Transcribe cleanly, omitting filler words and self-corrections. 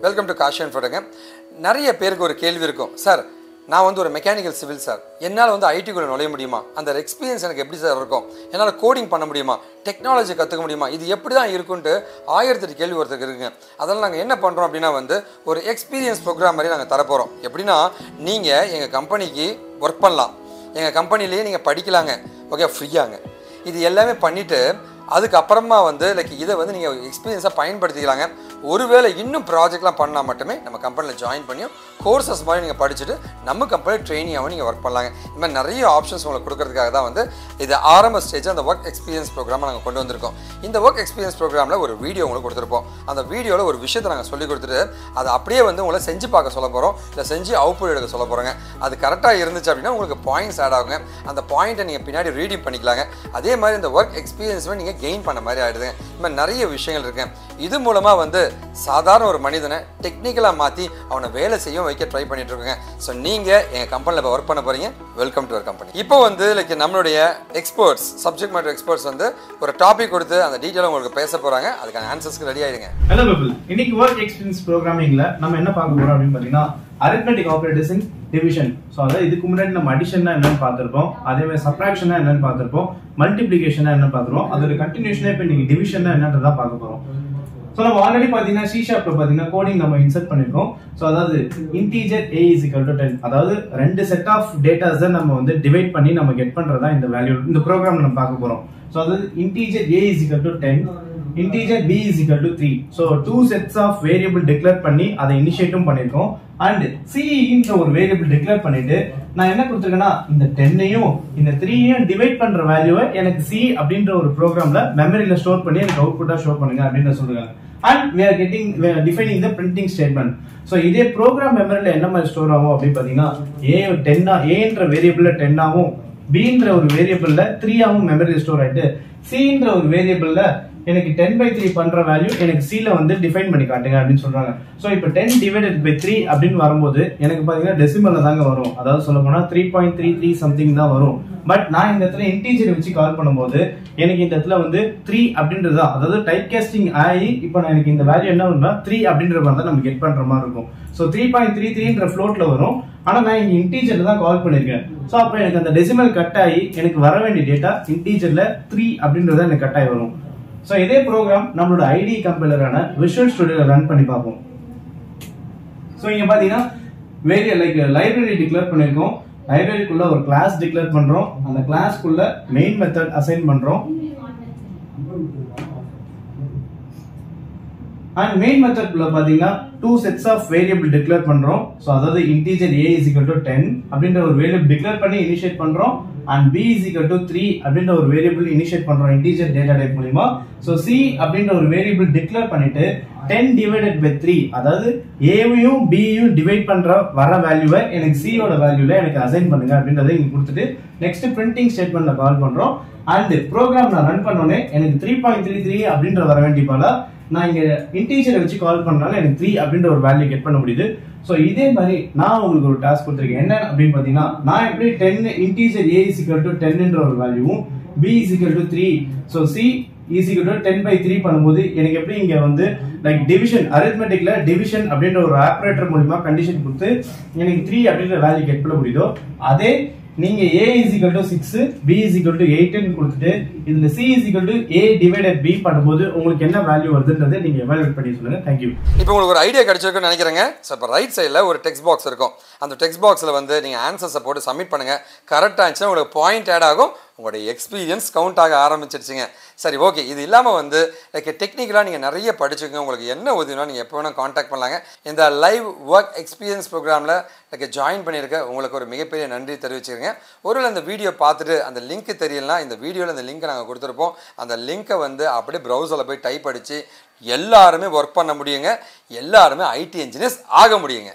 Welcome to Kashi and ஃபோட்டோங்க. நிறைய பேருக்கு ஒரு கேள்வி இருக்கும், சார் நான் வந்து ஒரு மெக்கானிக்கல் சிவில் சார், என்னால் வந்து ஐடிக்குள்ளே நுழைய முடியுமா, அந்த எக்ஸ்பீரியன்ஸ் எனக்கு எப்படி சார் இருக்கும், என்னால் கோடிங் பண்ண முடியுமா, டெக்னாலஜி கற்றுக்க முடியுமா, இது எப்படி தான் இருக்குன்ட்டு 1008 கேள்வி ஒருத்தருக்கு இருக்குங்க. அதெல்லாம் நாங்கள் என்ன பண்ணுறோம் அப்படின்னா வந்து ஒரு எக்ஸ்பீரியன்ஸ் ப்ரோக்ராம் மாதிரி நாங்கள் தரப்போகிறோம். எப்படின்னா நீங்கள் எங்கள் கம்பெனிக்கு ஒர்க் பண்ணலாம், எங்கள் கம்பெனிலேயே நீங்கள் படிக்கலாங்க, ஓகே, ஃப்ரீயாங்க. இது எல்லாமே பண்ணிவிட்டு அதுக்கப்புறமா வந்து இதை வந்து நீங்கள் எக்ஸ்பீரியன்ஸாக பயன்படுத்திக்கலாங்க. ஒருவேளை இன்னும் ப்ராஜெக்ட்லாம் பண்ணால் மட்டுமே நம்ம கம்பெனியில் ஜாயின் பண்ணியும் கோர்சஸ் மாதிரி நீங்கள் படிச்சுட்டு நம்ம கம்பெனியில் ட்ரெயினியாகவும் நீங்கள் ஒர்க் பண்ணலாங்க. இந்த மாதிரி நிறைய ஆப்ஷன்ஸ் உங்களுக்கு கொடுக்கறதுக்காக தான் வந்து இது ஆரம்ப ஸ்டேஜ் அந்த ஒர்க் எக்ஸ்பீரியன்ஸ் ப்ரோக்ராமை நாங்கள் கொண்டு வந்திருக்கோம். இந்த ஒர்க் எக்ஸ்பீரியன்ஸ் ப்ரோக்ராமில் ஒரு வீடியோ உங்களுக்கு கொடுத்துருப்போம். அந்த வீடியோவில் ஒரு விஷயத்தை நாங்கள் சொல்லி கொடுத்துட்டு அதை அப்படியே வந்து உங்களை செஞ்சு பார்க்க சொல்ல போகிறோம், இல்லை செஞ்சு அவுட்புட் எடுக்க சொல்ல போகிறோங்க. அது கரெக்டாக இருந்துச்சு அப்படின்னா உங்களுக்கு பாயிண்ட்ஸ் ஆட் ஆகுங்க. அந்த பாயிண்ட்டை நீங்கள் பின்னாடி ரீடிங் பண்ணிக்கலாங்க. அதே மாதிரி இந்த ஒர்க் எக்ஸ்பீரியன்ஸுமே நீங்கள் கெயின் பண்ண மாதிரி ஆகிடுதுங்க. இந்த மாதிரி நிறைய விஷயங்கள் இருக்கு. இது மூலமாக வந்து சாதாரண ஒரு மனிதனை டெக்னிக்கலாக மாற்றி அவனை வேலை செய்ய வைக்க ட்ரை பண்ணிட்டு இருக்கோங்க. ஸோ நீங்கள் எங்கள் கம்பெனியில் இப்போ ஒர்க் பண்ண போகிறீங்க, வெல்கம் டு அவர் கம்பெனி. இப்போ வந்து நம்மளுடைய எக்ஸ்பர்ட்ஸ், சப்ஜெக்ட் மேட்டர் எக்ஸ்பர்ட்ஸ் வந்து ஒரு டாபிக் கொடுத்து அந்த டீட்டெயில் உங்களுக்கு பேச போகிறாங்க. அதுக்கான ஆன்சர்ஸ்க்கு ரெடி ஆகிடுங்க. ஹலோ பீப்பிள், இன்னைக்கு ஒர்க் எக்ஸ்பீரியன்ஸ் ப்ரோக்ராமிங்ல நம்ம என்ன பார்க்க போறோம் அப்படின்னு பார்த்தீங்கன்னா arithmetic operators in division. So அதாவது இதுக்கு முன்னாடி நம்ம அடிஷன்னா என்னன்னு பார்த்துருப்போம், அதே மாதிரி சப்ட்ராக்ஷனா என்னன்னு பார்த்துருப்போம், மல்டிப்ளிகேஷனா என்ன பார்த்துருவோம், அதோட கண்டினியூஷனா இப்போ இன்னைக்கு டிவிஷன் என்னன்றதா பார்க்க போறோம். ஸோ நம்ம ஆல்ரெடி பார்த்தீங்கன்னா C# பார்த்தீங்கன்னா கோடிங் நம்ம இன்சர்ட் பண்ணிருக்கோம். ஸோ அதாவது integer a is equal to 10, அதாவது ரெண்டு செட் ஆஃப் டேட்டாஸை நம்ம வந்து டிவைட் பண்ணி நம்ம கெட் பண்றதா இந்த வேல்யூ இந்த ப்ரோக்ராம் நம்ம பார்க்க போறோம். ஸோ அதாவது integer a is equal to 10, integer b is equal to 3. So two sets of variable declare பண்ணி அதை இனிஷியேட்டும் பண்ணிருக்கோம். and c ன்ற ஒரு வேரியபிள் டிக்ளேர் பண்ணிட்டு நான் என்ன கொடுத்திருக்கேன்னா இந்த 10ஐயும் இந்த 3ஐயும் டிவைட் பண்ற வேல்யூவை எனக்கு c அப்படின்ற ஒரு ப்ரோக்ராம்ல மெமரியில ஸ்டோர் பண்ணி எனக்கு அவுட்புட்டா ஷோ பண்ணுங்க அப்படின்னு சொல்றாங்க. and we are defining the printing statement. so இதே ப்ரோக்ராம் மெமரியில என்ன மாதிரி ஸ்டோர் ஆகும் அப்படின்னு பாத்தீங்கன்னா a ன்ற வேரியபிள்ல 10 ஆகும், b ன்ற ஒரு வேரியபிள்ல 3 ஆகும் மெமரியில ஸ்டோர் ஆயிட்டு c ன்ற ஒரு வேரியபிள்ல எனக்கு 10/3 பண்ற வேல்யூ எனக்கு c ல வந்து டிஃபைன் பண்ணி காட்டுங்க அப்படின்னு சொல்றாங்க. சோ இப்போ 10 divided by 3 அப்படின்னு வரும்போது எனக்கு பாத்தீங்கன்னா டெசிமல்ல தாங்க வரும், அதாவது சொல்ல போனா 3.33 சம்திங் தான் வரும். பட் நான் இந்த இடத்துல இன்டீஜர் வச்சு கால் பண்ணும்போது எனக்கு இந்த இடத்துல வந்து 3 அப்படின்றது தான், அதாவது டைப் காஸ்டிங் ஆகி இப்போ நான் எனக்கு இந்த வேல்யூ என்ன வரும்னா 3 அப்படின்ற மாதிரி தான் நம்ம கெட் பண்ற மாதிரி இருக்கும். சோ 3.33ன்ற ஃப்ளோட்ல வரும், ஆனா நான் இங்க இன்டீஜர்ல தான் கால் பண்ணிருக்கேன். சோ அப்ப எனக்கு அந்த டெசிமல் கட் ஆகி எனக்கு வர வேண்டிய டேட்டா இன்டீஜர்ல 3 அப்படின்றத எனக்கு கட் ஆகி வரும். சோ இதே ப்ரோக்ராம் நம்மளோட ஐடி கம்பைலரான விஷுவல் ஸ்டுடியோல ரன் பண்ணி பார்ப்போம். சோ இங்க பாத்தீங்கன்னா லைப்ரரி டிக்ளேர் பண்ணிருக்கோம். லைப்ரரிக்குள்ள ஒரு கிளாஸ் டிக்ளேர் பண்றோம், அந்த கிளாஸ்க்குள்ள மெயின் மெத்தட் அசைன் பண்றோம். and main method குள்ள பாத்தீங்கன்னா two sets of variable declare பண்றோம். சோ அதாவது integer a is equal to 10 அப்படின்ற ஒரு வேரியபிள் டிக்ளேர் பண்ணி இனிஷியேட் பண்றோம், and b is equal to 3 அப்படின்ற ஒரு வேரியபிள் இனிஷியேட் பண்றோம் integer டேட்டா டைப் மூலமா. சோ c அப்படின்ற ஒரு வேரியபிள் டிக்ளேர் பண்ணிட்டு 10 divided by 3, அதாவது a யும் b யும் டிவைட் பண்ற வர வேல்யூவை எனக்கு c ஓட வேல்யூல எனக்கு அசைன் பண்ணுங்க அப்படின்றதை இங்க கொடுத்துட்டு நெக்ஸ்ட் பிரிண்டிங் ஸ்டேட்மென்ட்ல கால் பண்றோம். and ப்ரோக்ராம் நான் ரன் பண்ணோனே எனக்கு 3.33 அப்படின்ற வர வேண்டியதால நான் இங்க இன்டீஜரை வச்சு கால் பண்ணனால எனக்கு 3 அப்படின்ற ஒரு வேல்யூ கெட் பண்ண முடியுது. சோ இதே மாதிரி நான் உங்களுக்கு ஒரு டாஸ்க் கொடுத்திருக்கேன். என்ன அப்படின்னு பாத்தீங்கன்னா நான் எப்படி 10 integer a is equal to 10 ன்ற ஒரு வேல்யூவும் b is equal to 3, so c is equal to 10/3 பண்ணும்போது எனக்கு எப்படி இங்க வந்து டிவிஷன் அரித்மெட்டிக்ல டிவிஷன் அப்படின்ற ஒரு ஆபரேட்டர் மூலமா கண்டிஷன் கொடுத்து எனக்கு 3 அப்படின்ற வேல்யூ கெட் பண்ண முடியுதோ, அதே நீங்க a is equal to 6, b is equal to 8 ன்னு கொடுத்துட்டு இதுல c is equal to a divided b பண்ணும்போது உங்களுக்கு என்ன வேல்யூ வருதுன்றதை நீங்க எவாலுவேட் பண்ணி சொல்லுங்க. Thank you. இப்போ உங்களுக்கு ஒரு ஐடியா கிடைச்சிருக்குன்னு நினைக்கிறேங்க. ஸோ இப்போ ரைட் சைடில் ஒரு டெக்ஸ்ட் பாக்ஸ் இருக்கும். அந்த டெக்ஸ்ட் பாக்ஸில் வந்து நீங்கள் ஆன்சர்ஸை போட்டு சப்மிட் பண்ணுங்கள். கரெக்டாக இருந்துச்சுன்னா உங்களுக்கு பாயிண்ட் ஆட் ஆகும், உங்களுடைய எக்ஸ்பீரியன்ஸ் கவுண்ட் ஆக ஆரம்பிச்சிருச்சுங்க. சரி, ஓகே. இது இல்லாமல் வந்து டெக்னிக்கலாக நீங்கள் நிறைய படிச்சுக்கோங்க. உங்களுக்கு என்ன உதவினா நீங்கள் எப்போ வேணால் காண்டாக்ட் பண்ணலாங்க. இந்த லைவ் ஒர்க் எக்ஸ்பீரியன்ஸ் ப்ரோக்ராமில் ஜாயின் பண்ணியிருக்க உங்களுக்கு ஒரு மிகப்பெரிய நன்றி தெரிவிச்சுக்கோங்க. ஒருவேளை இந்த வீடியோ பார்த்துட்டு அந்த லிங்க் தெரியலனா இந்த வீடியோவில் இந்த லிங்க்கை நாங்கள் கொடுத்துருப்போம். அந்த லிங்க்கை வந்து அப்படியே ப்ரௌசரில் போய் டைப் அடித்து எல்லாருமே ஒர்க் பண்ண முடியுங்க, எல்லாருமே ஐடி இன்ஜினியர்ஸ் ஆக முடியுங்க.